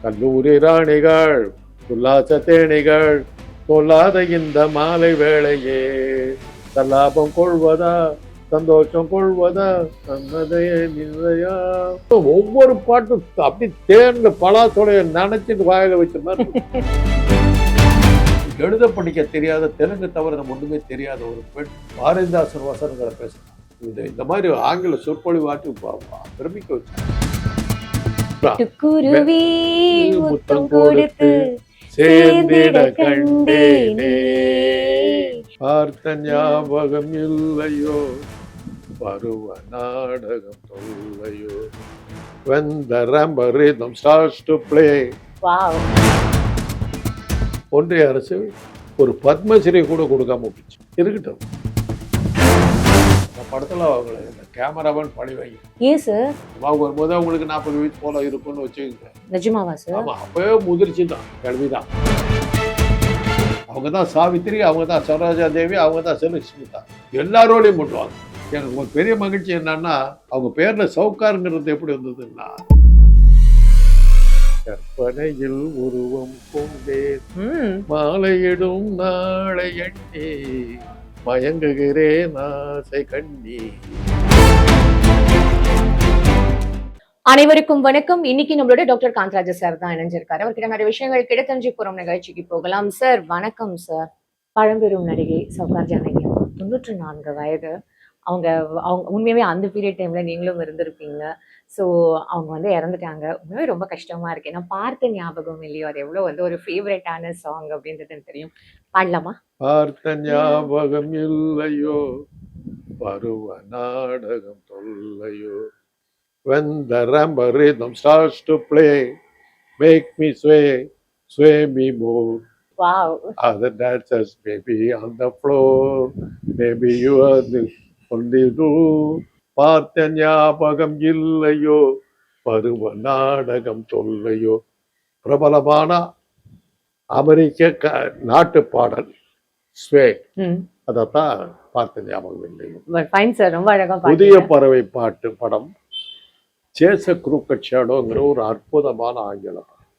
கல்லூரி ராணிகள் உல்லாச தேனிகள் சொல்லாத இந்த மாலை வேளையே சல்லாபம் கொள்வதா சந்தோஷம் கொள்வதா சன்னதையே நிலையா. ஒவ்வொரு பாட்டும் அப்படி தேர்ந்த பலாசோடைய நினைச்சிட்டு வாயில வச்ச மாதிரி எழுத படிக்க தெரியாத தெலுங்கு தவிர நம்ம ஒண்ணுமே தெரியாத ஒரு பெண் பாரதிதாசன் வசனங்களை பேசுறாங்க. இந்த மாதிரி ஆங்கில சொற்பொழிவாட்டி பிரமிக்க வச்சு முத்தம் கொடுத்து சேர்ந்திட கண்டேனே. பார்த்த ஞாபகம் இல்லையோ பருவ நாடகம் தொல்லையோ when the rumba rhythm starts to play. Wow. ஒன்றிய அரசு ஒரு பத்மஸ்ரீ கூட கொடுக்காம போச்சு. இருக்கட்டும், அந்த படத்துல அவங்களை இந்த கேமராமேன் பழி வாங்கி ஏன் சார் வரும்போது அவங்களுக்கு 40 வயசு போல இருக்கும்னு வச்சுக்கோங்க. நிஜமாவா சார்? ஆமா, அப்பவே முதிர்ச்சி தான், கேள்விதான். அவங்க தான் சாவித்திரி, அவங்க தான் சரோஜா தேவி, அவங்க தான் செலக்ஷ்மி தான், எல்லாரோடையும் முட்டுவாங்க. எனக்கு ஒரு பெரிய மகிழ்ச்சி என்னன்னா, அவங்க பேர்ல சவுக்காருங்கிறது எப்படி வந்ததுன்னா, கற்பனையில் உருவம் கொண்டே மாலையிடும் நாளை எண்ணி மயங்குகிறேன் ஆசை கண்ணி. அனைவருக்கும் வணக்கம். இன்னைக்கு நம்மளோட டாக்டர் காந்தராஜ சார் தான் இணைஞ்சிருக்காரு. அவர்கிட்ட நிறைய விஷயங்கள் கிடைத்தறிஞ்சு போறோம். நிகழ்ச்சிக்கு போகலாம். சார் வணக்கம் சார். பழம்பெரும் நடிகை சௌகார் ஜானகி 94 வயது. அவங்க உண்மையாவே அந்த பீரியட் டைம்ல நீங்களும் இருந்திருப்பீங்க. ஸோ அவங்க இறந்துட்டாங்க. உண்மையாவே ரொம்ப கஷ்டமா இருக்கு. நான் பார்த்த ஞாபகம் இல்லையோ, அது எவ்வளவு ஒரு ஃபேவரட்டான சாங் அப்படின்றது எனக்கு தெரியும். பாடலாமா? பார்த்த ஞாபகம் இல்லையோ பருவ நாடகம் தொல்லையோ when the rumba rhythm starts to play make me sway me more. Wow. Other dancers maybe on the floor, maybe you are the only rule. பார்த்த ஞாபகம் இல்லையோ பருவ நாடகம் தொல்லையோ. பிரபலமான அமெரிக்க நாட்டு பாடல் ஸ்வே, அதத்தான் பார்த்த ஞாபகம் இல்லையோ. ஃபைன் சார், ரொம்ப அழகா. புதிய பறவை பாட்டு படம் சேஸ் எ க்ரூக்கட் ஷேடோங்கிற ஒரு அற்புதமான ஆங்கில படம்.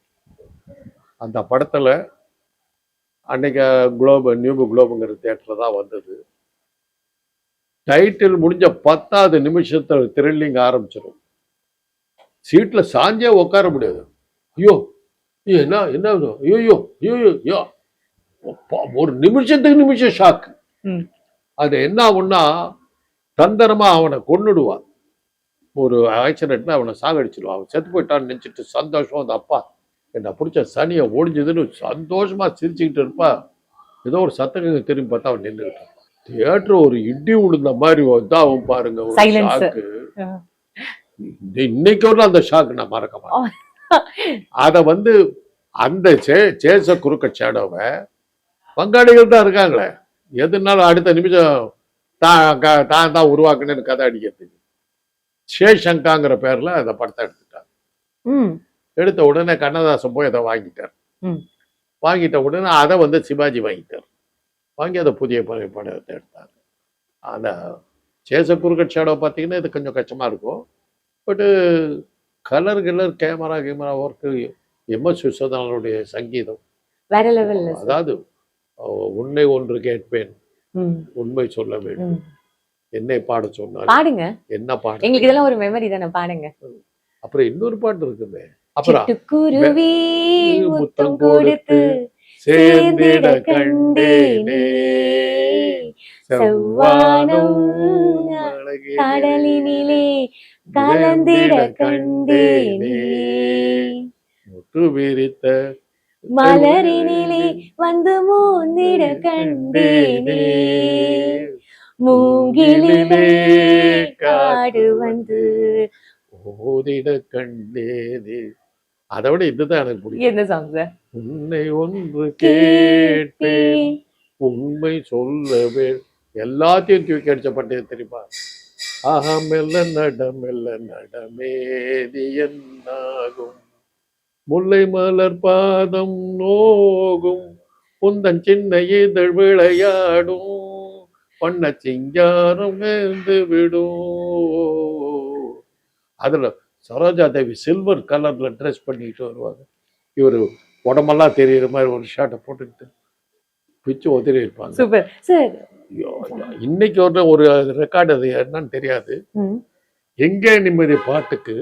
அந்த படத்துல அன்னைக்கு நியூ குளோபுங்கிற தியேட்டர்ல தான் வந்தது. டைட்டில் முடிஞ்ச 10வது நிமிஷத்துல த்ரில்லிங் ஆரம்பிச்சிடும். சீட்ல சாஞ்சே உட்கார முடியாது. ஐயோ என்ன என்ன ஐயோ ஐயோ ஐயோ, ஒரு நிமிஷம் ஷாக்கு. அது என்ன ஆகும்னா, தந்திரமா அவனை கொன்னுடுவான். ஒரு ஆக்சிடென்ட்ல அவனை சாகடிச்சிடுவான். அவன் செத்து போயிட்டான்னு நினைச்சிட்டு சந்தோஷம், அந்த அப்பா என்னை பிடிச்ச சனியை ஓடிஞ்சதுன்னு சந்தோஷமா சிரிச்சுக்கிட்டு இருப்பா. ஏதோ ஒரு சத்தங்க திரும்பி பார்த்தா அவன் நின்றுக்கிட்டான். தியேட்டர் ஒரு இடி விழுந்த மாதிரி தான் அவன் பாருங்க, ஒரு ஷாக்கு. இன்னைக்கு ஒரு அந்த ஷாக்கு நான் மறக்க மாட்டேன். அத அந்த சேச குறுக்க சேடோவை பங்காளிகள் தான் இருக்காங்களே, எதுனாலும் அடுத்த நிமிஷம் தான் தான் உருவாக்குனேன்னு கதை அடிக்கிறதுக்கு சேஷங்காங்கிற பேர்ல அந்த படத்தை எடுத்துட்டார். எடுத்த உடனே கண்ணதாசன் போய் அதை வாங்கிட்டார். வாங்கிட்ட உடனே அதை சிவாஜி வாங்கிட்டார். வாங்கி அதை புதிய படத்தை எடுத்தார். அந்த சேச குறுக்கட் ஷேடோ பார்த்தீங்கன்னா இது கொஞ்சம் கஷ்டமா இருக்கும். பட்டு கலர் கேமரா ஒர்க்கு, எம்.எஸ். விஸ்வநாதனுடைய சங்கீதம் வேற லெவல். அதாவது உன்னை ஒன்று கேட்பேன், உண்மை சொல்ல வேண்டும், என்னை பாட சொன்னார், பாடுங்க, என்ன பாடு, எங்களுக்கு இதெல்லாம் ஒரு மெமரி தானே, பாடுங்க. அப்புறம் இன்னொரு பாட்டு இருக்குமே, அப்புறம் முத்தம் கொடுத்து சேர்ந்திட கண்டேனே, செவ்வானம் கடலினிலே கலந்திட கண்டேனே, முத்து விரித்த மலரினிலே வந்து மூந்திட கண்டேனே, மூங்கிலே காடு வந்து ஓதிட கண்டேனே. அதை விட இதுதான் எனக்கு பிடிக்கும். என்ன சாங் சார்? உன்னை ஒன்று கேட்பேன், உண்மை சொல்லவே, எல்லாத்தையும் தூக்கி அடிச்ச பட்டே தெரியுமா? ஆஹா மெல்ல நடமேதி என்னாகும், முல்லை மலர் பாதம் நோகும், உந்தன் சின்ன இதழ் விளையாடும், பண்ண சிங்காரம் வேந்து விடும். அதுல சரோஜா தேவி சில்வர் கலர்ல ட்ரெஸ் பண்ணிட்டு வருவாங்க. இவர் உடம்பெல்லாம் தெரியுற மாதிரி ஒரு ஷர்ட்டை போட்டுக்கிட்டு பிச்சு உதறி இருப்பாங்க. Super sir. ஐயோ, இன்னைக்கு ஒரு ரெக்கார்டு, அது என்னன்னு தெரியாது. எங்கே நிம்மதி பாட்டுக்கு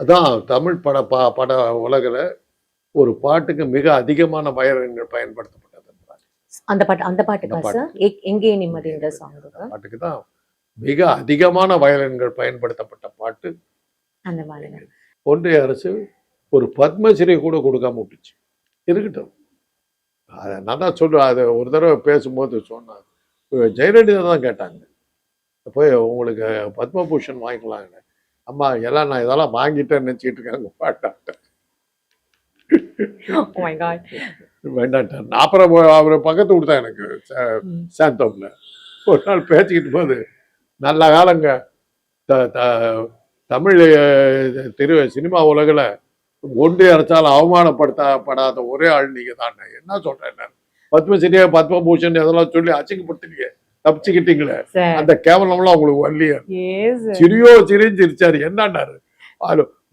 அதான் தமிழ் பட உலகில் ஒரு பாட்டுக்கு மிக அதிகமான வயலின்கள் பயன்படுத்தப்பட்டது. அந்த பாட்டுக்கா சார்? எங்கே நிம்மதின்ற பாட்டுக்கு தான் மிக அதிகமான வயலின்கள் பயன்படுத்தப்பட்ட பாட்டு. அந்த மாதிரி ஒன்றிய அரசு ஒரு பத்மஸ்ரீ கூட கொடுக்காம விட்டுச்சு. இருக்கட்டும், அதை நான் தான் சொல்லுவேன். அதை ஒரு தடவை பேசும்போது சொன்னேன், ஜெயலலிதா தான் கேட்டாங்க, போய் உங்களுக்கு பத்மபூஷன் வாங்கிக்கலாங்க. அம்மா எல்லாம் நான் இதெல்லாம் வாங்கிட்டேன்னு நினச்சிக்கிட்டு இருக்காங்க பாட்டாட்ட. வேண்டாட்டார். நான் அப்புறம் அவர் பக்கத்து கொடுத்தா எனக்கு சாந்தோம்ல ஒரு நாள் பேசிக்கிட்டு போது, நல்ல காலங்க தமிழ் சினிமா உலகில் ஒன்றிய அரசால் அவமானப்படுத்தப்படாத ஒரே ஆள் நீங்க தான். என்ன சொல்றேன், பத்மஸ்ரீ பத்மபூஷன் இதெல்லாம் சொல்லி அசிங்கப்படுத்துறீங்க, தப்பிச்சுக்கிட்டீங்களே, அந்த கேவலம்லாம் உங்களுக்கு வரலையே. சிரின்னு சிரிச்சாரு. என்னன்னாரு,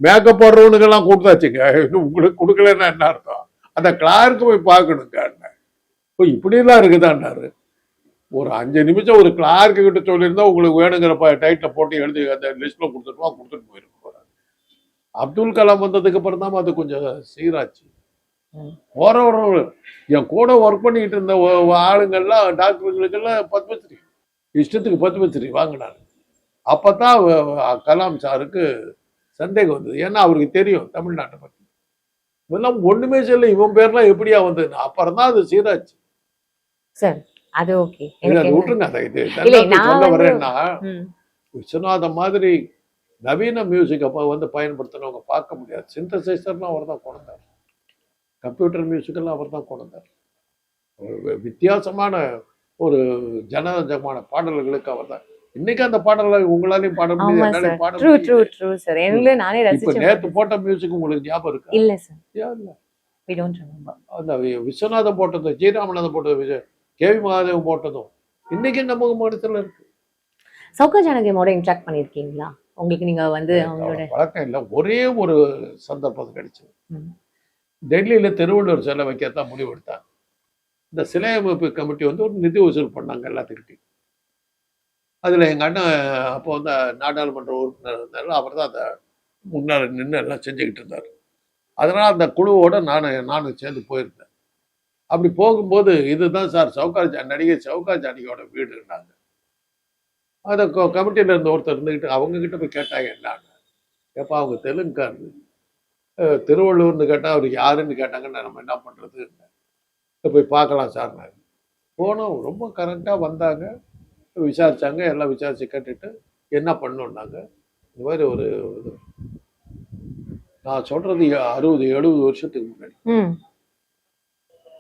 மேக்கப் போடுறவனுக்கெல்லாம் கொடுத்தாச்சுங்க, உங்களுக்கு கொடுக்கலன்னா என்ன அர்த்தம், அந்த கிளார்க்கு போய் பார்க்கணுங்க. இப்படிலாம் இருக்குதான்னாரு. ஒரு 5 நிமிஷம் ஒரு கிளார்க்கு கிட்ட சொல்லியிருந்தா உங்களுக்கு வேணுங்கிற டைட்டில் போட்டு எழுதி அந்த லிஸ்ட்ல கொடுத்துட்டு போயிருக்கோம். அப்துல் கலாம் வந்ததுக்கு அப்புறம் தான் அது கொஞ்சம் சீராச்சு. போறவர்கள் என் கூட ஒர்க் பண்ணிக்கிட்டு இருந்த ஆளுங்கள்லாம் டாக்டருங்களுக்கெல்லாம் பத்மஸ்ரீ இஷ்டத்துக்கு பத்மஸ்ரீ வாங்கினாரு. அப்பதான் கலாம் சாருக்கு சந்தேகம் வந்தது. ஏன்னா அவருக்கு தெரியும் தமிழ்நாட்டை பத்தி. இதெல்லாம் ஒண்ணுமே சொல்ல, இவன் பேர்லாம் எப்படியா வந்தது, அப்புறம் தான் அது சீராச்சு. சரி, அது ஓகே, விட்டுருங்க. அதை இது சொல்ல வரேன்னா, விஸ்வநாதன் மாதிரி நவீன மியூசிக் அப்போ பயன்படுத்தினவங்க பார்க்க முடியாது. சிந்தசைசர்லாம் அவர் தான் கொண்டார், கம்ப்யூட்டர் மியூசிக்கெல்லாம் அவர் தான் கொண்டார். வித்தியாசமான ஒரு ஜனரஞ்சமான பாடல்களுக்கு அவர் தான். இன்னைக்கு அந்த பாடல்கள் உங்களாலையும் பாட முடியாது. நேற்று போட்ட மியூசிக் உங்களுக்கு ஞாபகம் இருக்கு? இல்ல சார், அந்த விஸ்வநாதன் போட்டதும் ஜி ராமநாதன் போட்டதும் கேவி மகாதேவன் போட்டதும் இன்னைக்கு நம்ம மனசுல இருக்கு. சௌகார் ஜானகியோட இன்டராக்ட் பண்ணிருக்கீங்களா? உங்களுக்கு நீங்க அவங்களோட பழக்கம் இல்லை. ஒரே ஒரு சந்தர்ப்பம் கிடைச்சது. டெல்லியில திருவள்ளுவர் சிலை வைக்கத்தான் முடிவு எடுத்தாங்க. இந்த சிலை அமைப்பு கமிட்டி ஒரு நிதி வசூல் பண்ணாங்க எல்லாத்துக்கிட்டையும். அதுல எங்க அண்ணன் அப்போ நாடாளுமன்ற உறுப்பினர் இருந்தாலும் அவர் தான் அந்த முன்னாடி நின்று எல்லாம் செஞ்சுக்கிட்டு இருந்தார். அதனால அந்த குழுவோட நானும் சேர்ந்து போயிருந்தேன். அப்படி போகும்போது இதுதான் சார் நடிகை சௌகார் ஜானகியோட வீடுன்னாங்க. அதை கமிட்டியில இருந்த ஒருத்தர் இருந்துக்கிட்டு அவங்க கிட்ட போய் கேட்டாங்க, என்னான்னு. எப்போ அவங்க தெலுங்குக்காரு, திருவள்ளூர்னு கேட்டால் அவர் யாருன்னு கேட்டாங்கன்னு நம்ம என்ன பண்ணுறது, போய் பார்க்கலாம் சார். போனோம். ரொம்ப கரெக்டாக வந்தாங்க, விசாரிச்சாங்க. எல்லாம் விசாரிச்சு கேட்டுட்டு என்ன பண்ணோன்னாங்க. இந்த மாதிரி ஒரு நான் சொல்றது 60-70 வருஷத்துக்கு முன்னாடி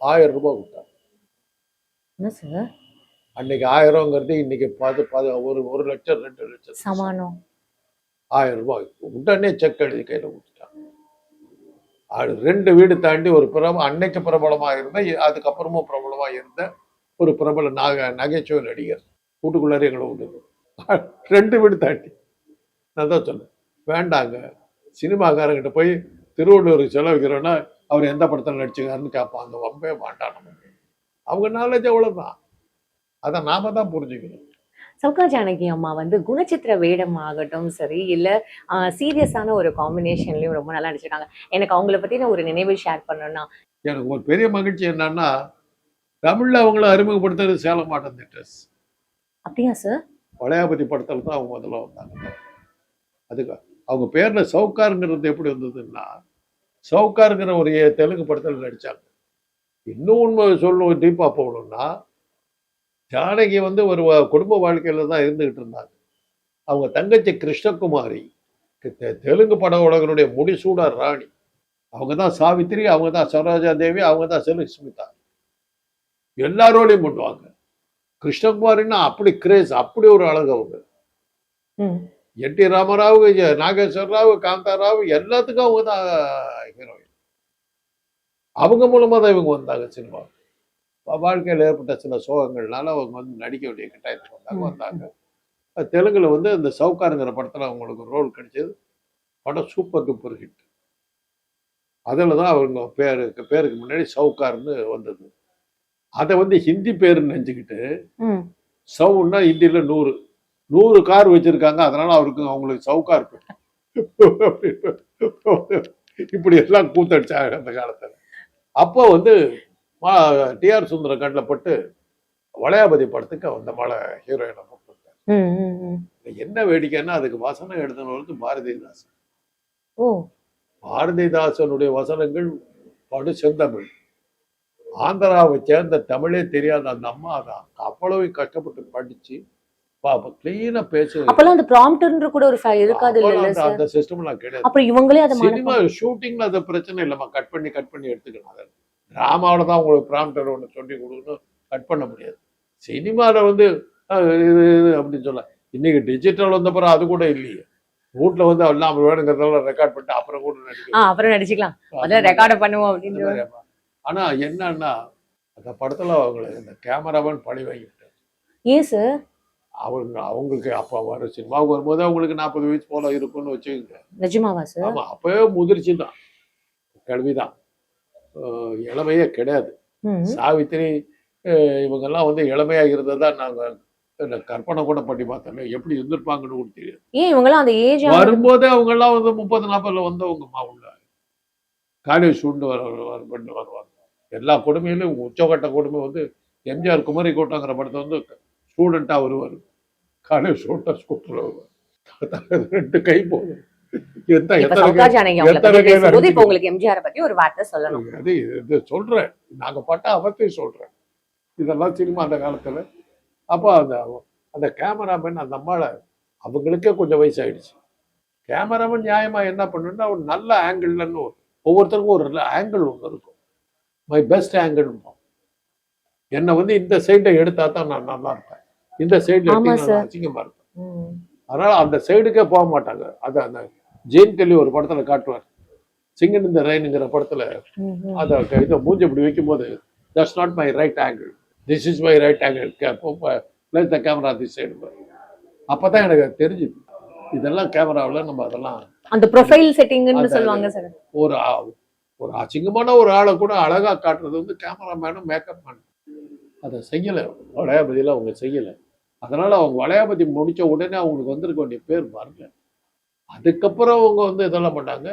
1000 ரூபாய் கொடுத்தாங்க. அன்னைக்கு 1000ங்கிறது இன்னைக்கு 1 லட்சம் 2 லட்சம் சமானம். 1000 ரூபாய் உடனே செக் எழுதி கையில கொடுத்துட்டாங்க. 2 வீடு தாண்டி ஒரு அன்னைக்கு பிரபலமா இருந்த, அதுக்கப்புறமும் பிரபலமா இருந்த ஒரு பிரபல நகைச்சுவை நடிகர் வீட்டுக்குள்ளார எங்களை விட்டு 2 வீடு தாண்டி. நான் தான் சொன்னேன், வேண்டாங்க, சினிமாக்காரங்கிட்ட போய் திருவள்ளுவருக்கு செலவிக்கிறோன்னா அவர் எந்த படத்தில் நடிச்சுக்காருன்னு கேட்பான். அந்த வம்பே மாட்டான். அவங்க நாலேஜ் அவ்வளவுதான். அதை நாம தான் புரிஞ்சுக்கணும். சௌகார் ஜானகி அம்மா குணச்சித்திர வேடம் ஆகட்டும் சரி, இல்ல சீரியஸான ஒரு காம்பினேஷன்லயும் ரொம்ப நல்லா நடிச்சிருக்காங்க. எனக்கு அவங்கள பத்தி ஒரு நினைவு ஷேர் பண்ணணும்னா, எனக்கு ஒரு பெரிய மகிழ்ச்சி என்னன்னா, தமிழ்ல அவங்கள அறிமுகப்படுத்துறது சேலம் மாட்டன் தியேட்டர்ஸ். அப்படியா சார்? வளையாபதி படத்துல தான் அவங்க முதல்ல வந்தாங்க. அதுக்கு அவங்க பேர்ல சௌகார்ங்கிறது எப்படி வந்ததுன்னா, சௌகார்ங்கிற ஒரு தெலுங்கு படத்தில் நடிச்சாங்க. இன்னொன்று சொல்லணும், டீப்பா போகணும்னா, ஜானகி ஒரு குடும்ப வாழ்க்கையில தான் இருந்துகிட்டு இருந்தாங்க. அவங்க தங்கச்சி கிருஷ்ணகுமாரி தெலுங்கு பட உலகனுடைய முடிசூடா ராணி. அவங்க தான் சாவித்திரி, அவங்க தான் சரோஜா தேவி, அவங்க தான் செல்வஸ்மிதா. எல்லாரோடையும் பண்ணுவாங்க. கிருஷ்ணகுமாரின்னா அப்படி கிரேஸ், அப்படி ஒரு அழகு அவங்க. என்.டி. ராமராவ், நாகேஸ்வர ராவ், காந்தாராவ் எல்லாத்துக்கும் அவங்க தான் ஹீரோயின். அவங்க மூலமா தான் இவங்க வந்தாங்க சினிமா. வாழ்க்கையில் ஏற்பட்ட சில சோகங்கள்னால அவங்க நடிக்க வேண்டிய கட்டாயத்துக்கு வந்தாங்க. தெலுங்குல இந்த சௌகாருங்கிற படத்துல அவங்களுக்கு ரோல் கிடைச்சது. படம் சூப்பர் டூப்பர் ஹிட். அதில் தான் அவங்க பேருக்கு முன்னாடி சவுகார்னு வந்தது. அதை வந்து ஹிந்தி பேருன்னு நினச்சிக்கிட்டு ம். சவுன்னா ஹிந்தியில் 100 கார் வச்சிருக்காங்க, அதனால அவங்களுக்கு சவுகார் பேர். இப்படி எல்லாம் கூத்தடிச்சாங்க அந்த காலத்தில். அப்போ வந்து டிஆர் சுந்தரம் கண்ணில் பட்டு வளையாபதி படத்துக்கு அந்த மலை ஹீரோயினை போட்டுருக்காரு. ம், ம், ம். என்ன வேடிக்கைன்னா அதுக்கு வசனம் எழுதினது பாரதிதாசன். ஓ பாரதிதாசனுடைய வசனங்கள் படு செந்தமிழ். ஆந்திராவை சேர்ந்த தமிழே தெரியாத அந்த அம்மா தான் அவ்வளவு கஷ்டப்பட்டு படிச்சு கிளீனா பேசு. அப்பெல்லாம் அந்த ப்ராம்ப்டர்ன்ற கூட ஒரு இருக்காது இல்ல சார்? அந்த சிஸ்டம்லாம் கிடையாது. அப்புறம் இவங்களே அத சினிமா ஷூட்டிங்ல அது பிரச்சனை இல்லம்மா, கட் பண்ணி எடுத்துக்கணும். அது டிராமாவில தான் உங்களுக்கு ப்ராம்ப்டர் ஒன்று சொல்லி கொடுக்கணும், கட் பண்ண முடியாது. சினிமாவில் வந்து இது அப்படின்னு சொல்ல, இன்னைக்கு டிஜிட்டல் வந்த பிறகு அது கூட இல்லையே. வீட்டுல வந்து எல்லாம் வேணுங்கிறதெல்லாம் ரெக்கார்ட் பண்ணிட்டு அப்புறம் கூட நடிக்கலாம், அப்புறம் நடிச்சுக்கலாம், அதான் ரெக்கார்ட் பண்ணுவோம் அப்படின்னு. ஆனா என்னன்னா அந்த படத்துல அவங்களுக்கு இந்த கேமராமேன் பழி வாங்கிட்டார். ஏன் சார்? அவங்களுக்கு அப்ப வர சினிமாவுக்கு வரும்போது அவங்களுக்கு 40 வயசு போல இருக்கும்னு வச்சுக்கோங்க. நிஜமாவா சார்? ஆமா, அப்பவே முதிர்ச்சி தான், கல்விதான், இளமையே கிடையாது. சாவித்திரி இவங்கெல்லாம் வந்து இளமையா இருந்ததா நாங்க கற்பனை கூட பண்ணி பார்த்தோம், எப்படி இருந்திருப்பாங்கன்னு கூட தெரியாது. ஏன் இவங்கெல்லாம் அந்த ஏஜ் வரும்போதே அவங்க எல்லாம் வந்து 30-40 வந்தவங்கம்மா. உள்ள காலேஜ் ஸ்டூடெண்ட் வருவாங்க. எல்லா கொடுமையிலும் உச்சகட்ட கொடுமை வந்து எம்ஜிஆர் குமரி கோட்டாங்கிற படத்தை வந்து ஸ்டூடெண்டா வருவார், காலேஜ் ஸ்கூட்டர் வருவார், 2 கை போதும். எம்ஜிஆர் பத்தி ஒரு வார்த்தை சொல்லணும். இது சொல்றேன், நாங்க பட்ட அவத்தையும் சொல்றேன். இதெல்லாம் சினிமா அந்த காலத்துல. அப்போ அந்த கேமராமேன் அந்த அம்மாவை அவங்களுக்கே கொஞ்சம் வயசாயிடுச்சு. கேமராமேன் நியாயமா என்ன பண்ணுன்னா ஒரு நல்ல ஆங்கிள்லன்னு ஒவ்வொருத்தருக்கும் ஒரு ஆங்கிள் ஒன்று இருக்கும். My best angle. என்னை வந்து இந்த சைடை எடுத்தா தான் நான் நல்லா இருப்பேன், இந்த சைடுல எடுத்தீங்கன்னா அசிங்கமா இருப்பேன். அதனால அந்த சைடுக்கே போக மாட்டாங்க. அது அந்த ஜெயின் கெல்லி ஒரு படத்துல காட்டுவார், சிங்கன் இந்த ரெயினுங்கிற படத்துல. அதை இதை மூஞ்சி இப்படி வைக்கும் போது, that's not my right angle, this is my right angle, place the camera this side. அப்பதான் எனக்கு தெரிஞ்சுது இதெல்லாம் கேமராவில் நம்ம அதெல்லாம் அந்த ப்ரொஃபைல் செட்டிங்னு சொல்லுவாங்க சார். ஒரு அசிங்கமான ஒரு ஆளை கூட அழகா காட்டுறது வந்து கேமராமேனும் மேக்கப் மேனும் அதை செய்யலை. வளையாபதியில் அவங்க செய்யலை. அதனால அவங்க வளையாபதி முடிச்ச உடனே அவங்களுக்கு வந்திருக்க வேண்டிய பேர் வரல. அதுக்கப்புறம் அவங்க வந்து இதெல்லாம் பண்ணாங்க.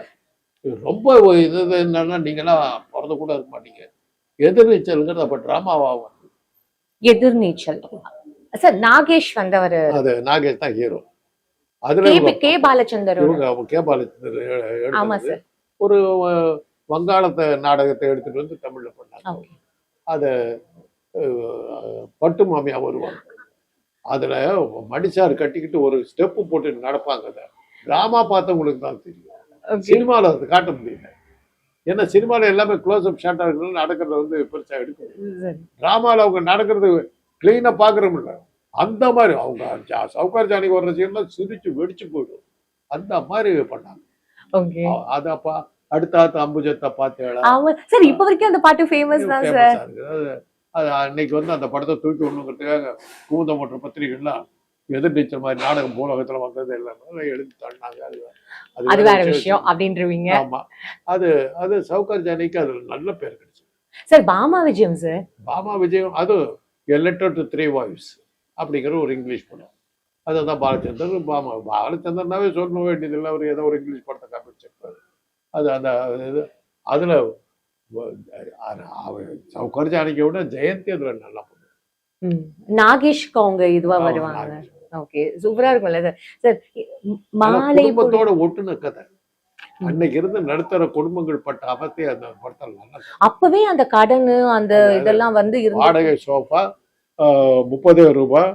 ரொம்ப இது என்னன்னா, நீங்களாம் பிறந்த கூட இருக்க மாட்டீங்க. எதிர்நீச்சல்ங்கிறது அப்ப டிராமாவாகும். எதிர்நீச்சல் சார் நாகேஷ் வந்தவர், அது நாகேஷ் தான் ஹீரோ. அதுல கே பாலச்சந்தர் கே பாலச்சந்தர் ஒரு வங்காளத்தை நாடகத்தை எடுத்துட்டு வந்து தமிழ்ல பண்ணாங்க. அத பட்டு மாமியா வருவாங்க. அதுல மடிசார் கட்டிக்கிட்டு ஒரு ஸ்டெப்பு போட்டு நடப்பாங்க. டிராமா பார்த்தவங்களுக்கு தான் தெரியும், சினிமாவில் அது காட்ட முடியல. ஏன்னா சினிமாவில் எல்லாமே க்ளோஸ் அப் ஷார்ட்டாக இருக்கிறது, நடக்கிறத வந்து பெருசாக எடுக்கணும். டிராமாவில் அவங்க நடக்கிறது கிளீனாக பார்க்குறோம்ல, அந்த மாதிரி அவங்க சவுகார் ஜானிக்கு வர்ற சீன்லாம் சிரிச்சு வெடிச்சு போயிடும். அந்த மாதிரி பண்ணாங்க. அதப்பா அடுத்த அம்புஜத்தை பார்த்தேன் சார். இப்போ வரைக்கும் அந்த பாட்டு ஃபேமஸ் தான் சார். அது அன்னைக்கு வந்து அந்த படத்தை தூக்கி விடணுங்கிறதுக்காக கூந்த மற்ற பத்திரிகைலாம் எதிர்நீச்சல் மாதிரி நாடகம் பூலகத்துல வந்தது எல்லாமே எழுதி தள்ளினாங்க. அது வேற விஷயம் அப்படின்றீங்க. ஆமா, அது சவுகார் ஜானிக்கு அது நல்ல பேர் கிடைச்சு. சார் பாமா விஜயம் சார், பாமா விஜயம் அது A Letter to Three Wives அப்படிங்கிற ஒரு இங்கிலீஷ் படம். அதுதான் பாலச்சந்தர். பாலச்சந்தர்னாவே சொல்ல வேண்டியதில்லை, அவர் ஏதோ ஒரு இங்கிலீஷ் படத்தை காப்பிச்சிருப்பாரு. அது அந்த இது அதுல சவுகார் ஜானிக்கை விட ஜெயந்தி அதுல நல்லா பண்ணுவாங்க. நாகேஷ்க்கு அவங்க இதுவா வருவாங்க. ஓகே, சூப்பரா இருக்கும்ல சார். சார் மாலை குடும்பத்தோட ஒட்டுன கதை. அன்னைக்கு இருந்து நடுத்தர குடும்பங்கள் பட்ட அவத்தை அந்த படத்தில் நல்லா. அப்பவே அந்த கடன் அந்த இதெல்லாம் வந்து வாடகை சோஃபா 30,000 ரூபாய்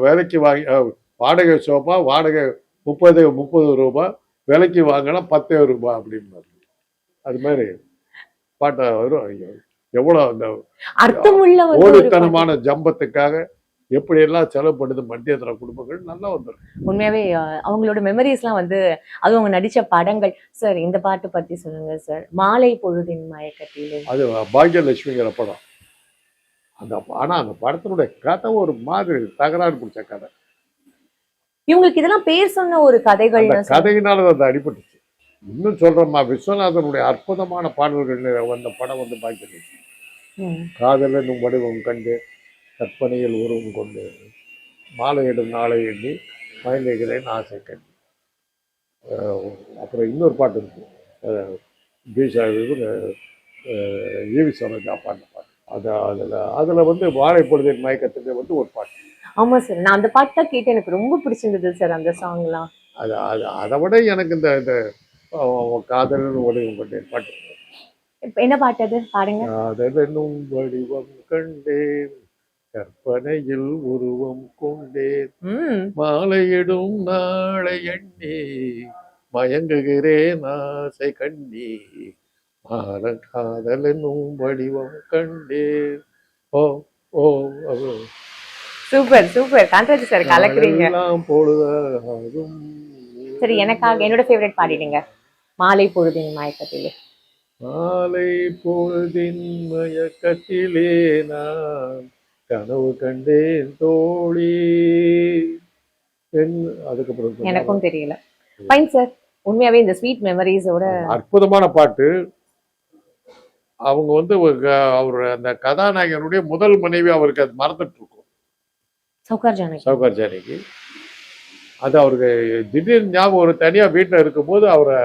விலைக்கு வாங்கி, வாடகை சோஃபா வாடகை 30 ரூபாய் விலைக்கு வாங்கினா 10,000 ரூபாய் அப்படின்பாரு. அது மாதிரி பாட்ட வரும். எவ்வளவு அந்த அர்த்தமுள்ள ஓடித்தனமான ஜம்பத்துக்காக எப்படி எல்லாம் செலவுப்படுது மத்தியதர குடும்பங்கள் நல்லா வந்துடும். உண்மையாவே அவங்களோட மெமரிஸ் எல்லாம் வந்து அது அவங்க நடிச்ச படங்கள். சார் இந்த பாட்டு பத்தி சொல்லுங்க சார். மாலை பொழுதின் மயக்கத்திலே, அது பாக்யலட்சுமிங்கிற படம். ஆனா அந்த படத்தினுடைய கதை ஒரு மாதிரி தகராறு பிடிச்ச கதை. இவங்களுக்கு இதெல்லாம் பேர் சொன்ன ஒரு கதைகள், கதையினால அது அடிபட்டுச்சு. இன்னும் சொல்றேம்மா, விஸ்வநாதனுடைய அற்புதமான பாடல்கள் வந்த படம் வந்து பாக்கியராஜ். காதல் என்னும் வடிவம் கண்டு கற்பனையில் உருவம் கொண்டு மாலையிடும் நாளை எண்ணி மயங்குகிறேன் ஆசை கண்டு. அப்புறம் இன்னொரு பாட்டு இருக்கு, ஈவி சரோஜா பாடின பாட்டு. அதில் வந்து வாழை பொழுதின் மயக்கத்துக்கு வந்து ஒரு பாட்டு. ஆமா சார், நான் அந்த பாட்டு தான் கேட்டு எனக்கு ரொம்ப பிடிச்சிருந்தது சார் அந்த சாங்லாம். அதை விட எனக்கு இந்த காதல் வடிவம் கண்டேன் பாட்டு. என்ன பாட்டு அது, பாருங்க. காதல் என்னும் வடிவம் கண்டேன் கற்பனையில் உருவம் கொண்டேன் மாலையிடும் நாளை எண்ணி மயங்குகிறேன் ஆசை கண்ணி காதல் என்னும் வடிவம் கண்டேன். ஓ ஓ சூப்பர் சூப்பர் காந்தராஜ் சார், கலக்குறீங்க. பொழுதாகும். சரி, எனக்காக என்னோட ஃபேவரட் பாடிடுங்க, மாலை பொழுதின் மயக்கத்திலே. மாலை பொழுதின் மயக்கத்திலே நான் கனவு கண்டேன் தோழி. அதுக்கப்புறம் எனக்கும் தெரியல. ஃபைன் சார், உண்மையாவே இந்த ஸ்வீட் மெமரிஸோட அற்புதமான பாட்டு. அவங்க வந்து அவர் அந்த கதாநாயகனுடைய முதல் மனைவி அவருக்கு அது மறந்துட்டு இருக்கும், சௌகார் ஜானகி. அது அவருக்கு திடீர்னு ஞாபகம் ஒரு தனியா வீட்டில் இருக்கும்போது அவரை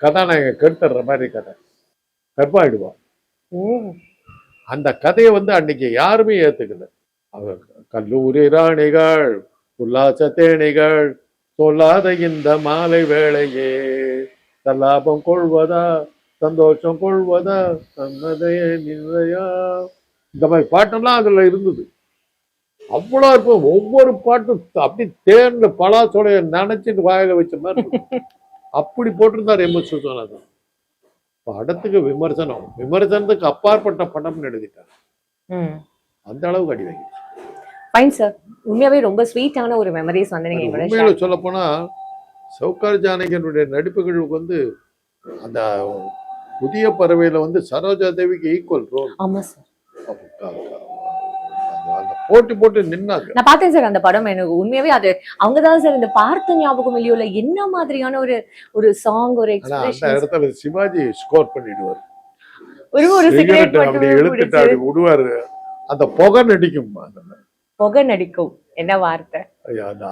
கதாநாயகன் கெடுத்துற மாதிரி கதை கர்ப்பாயிடுவான். அந்த கதையை வந்து அன்னைக்கு யாருமே ஏத்துக்கல. அவர் கல்லூரி ராணிகள் உல்லாச தேனிகள் சொல்லாத இந்த மாலை வேளையே தல்லாபம் கொள்வதா சந்தோஷம் கொள்வதா தன்னதையே நிலையா, இந்த மாதிரி பாட்டெல்லாம் அதுல இருந்தது. அவ்வளோ இருக்கும். ஒவ்வொரு பாட்டும் அப்படி தேர்ந்த பலாச்சோடைய நினைச்சிட்டு வாயில வச்ச மாதிரி அப்படி போட்டிருந்தார் எம். எஸ். விஸ்வநாதன். படத்துக்கு விமர்சனத்துக்கு அப்பாற்பட்ட படம்னு எழுதிட்டார். அந்த அளவுக்கு அடி வாங்கி. ஃபைன் சார், உண்மையாவே ரொம்ப ஸ்வீட்டான ஒரு மெமரிஸ் வந்து நீங்க உண்மையில சொல்ல போனா சௌகார் ஜானகியனுடைய நடிப்புகளுக்கு வந்து அந்த புதிய பறவையில வந்து சரோஜா தேவிக்கு ஈக்குவல் ரோல். ஆமா சார், போட்டு போட்டு நின்னாங்க. நான் பார்த்தேன் சார் அந்த படம். எனக்கு உண்மையாவே அது அவங்கதான் சார் இந்த பார்த்த ஞாபகம் இல்லையோல என்ன மாதிரியான ஒரு சாங், ஒரு எக்ஸ்பிரஷன். அந்த இடத்துல சிவாஜி ஸ்கோர் பண்ணிடுவார். ஒரு சிகரெட் அப்படி எடுத்துட்டு அப்படி விடுவாரு. அந்த புகை நடிக்கும் என்ன வார்த்தை.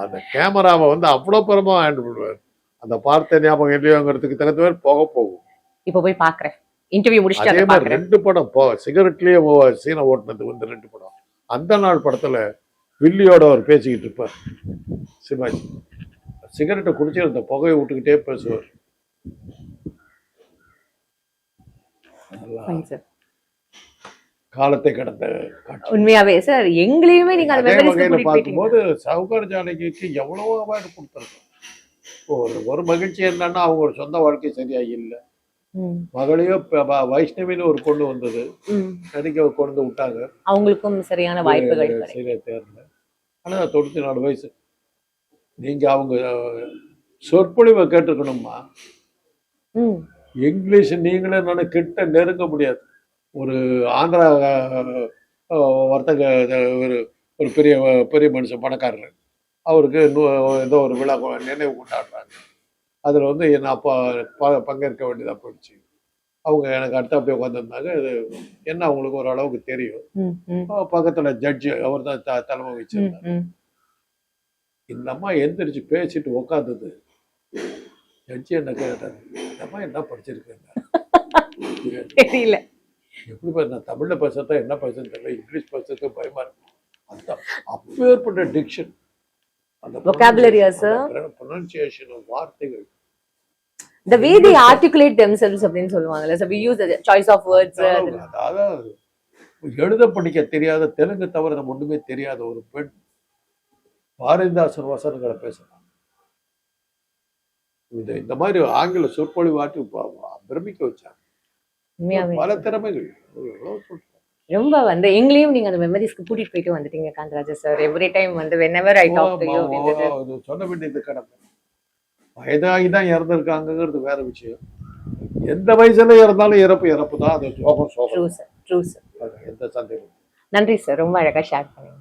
அந்த கேமராவை வந்து அவ்வளவு பரமா ஹேண்டில் பண்ணுவார். அந்த பார்த்த ஞாபகம் இல்லையோங்கிறதுக்கு தகுந்த மாதிரி புகை போகும். இப்ப போய் பாக்குறேன், இன்டர்வியூ முடிச்சுட்டு அதே மாதிரி 2 படம் சிகரெட்லயே சீனை ஓட்டுனது வந்து 2 படம். அந்த நாள் படத்துல வில்லியோட அவர் பேசிக்கிட்டு இருப்பார் சிவாஜி. சிகரெட்டை குடிச்சு அந்த புகையை விட்டுக்கிட்டே பேசுவார். காலத்தை கடந்த உண்மையாவே சார், எங்களையுமே நீங்க அந்த வகையில பார்க்கும்போது சௌகார் ஜானகிக்கு எவ்வளவோ அவார்டு கொடுத்துருக்கோம். ஒரு மகிழ்ச்சி என்னன்னா அவங்க ஒரு சொந்த வாழ்க்கை சரியா இல்லை. மகளையோ வைஷ்ணவின்னு ஒரு பொண்ணு வந்தது, நடிக்க கொண்டு விட்டாங்க. அவங்களுக்கும் சரியான வாய்ப்புகள் சரியா தேர்ல. ஆனா 94 வயசு. நீங்க அவங்க சொற்பொழிவை கேட்டுக்கணுமா? இங்கிலீஷ் நீங்களே நான் கிட்ட நெருங்க முடியாது. ஒரு ஆந்திரா வர்த்தக ஒரு பெரிய பெரிய மனுஷன் பணக்காரர், அவருக்கு ஏதோ ஒரு விழா நினைவு கொண்டாடுறாங்க. அதில் வந்து என்ன அப்பா பங்கேற்க வேண்டியதாக போயிடுச்சு. அவங்க எனக்கு அடுத்த அப்படியே உட்காந்துருந்தாங்க. இது என்ன அவங்களுக்கு ஒரு அளவுக்கு தெரியும். பக்கத்தில் ஜட்ஜி அவர் தான் தலைமை வச்சிருந்தாங்க. இந்த அம்மா எந்திரிச்சு பேசிட்டு உட்காந்துது. ஜட்ஜி என்ன கேட்டாரு, இந்த அம்மா என்ன படிச்சிருக்கேன் தெரியல, எப்படி நான் தமிழ்ல பேசுறதா என்ன பேசுறது தெரியல, இங்கிலீஷ் பேசுறதுக்கு பயமா இருக்கு. அந்த அப்பேற்பட்ட டிக்ஷன், அந்த pronunciation வார்த்தைகள், the way they articulate themselves அப்படினு சொல்லுவாங்கல. so we use the choice of words. அதாவது எழுத படிக்க தெரியாத, தெலுங்கு தவிர நம்ம ஒண்ணுமே தெரியாத ஒரு பெண் பாரதிதாசன் வசனங்களை பேசுறாங்க. இந்த மாதிரி ஆங்கில சொற்பொழிவு வாட்டி பிரமிக்க வச்சாங்க. பல திறமைகள். ரொம்ப வந்து எங்களையும் நீங்க அந்த மெமரிஸ்க்கு கூட்டிட்டு போயிட்டு வந்துட்டீங்க காந்தராஜா சார். எவ்ரி டைம் வந்து whenever I talk to you சொல்ல வேண்டியது கடமை. வயதாகிதான் இறந்துருக்காங்கிறது வேற விஷயம். எந்த வயசுல இறந்தாலும் இறப்பு தான். அது சோகம். True sir. எந்த சந்தேகம். நன்றி சார், ரொம்ப அழகா ஷேர் பண்ணுங்க.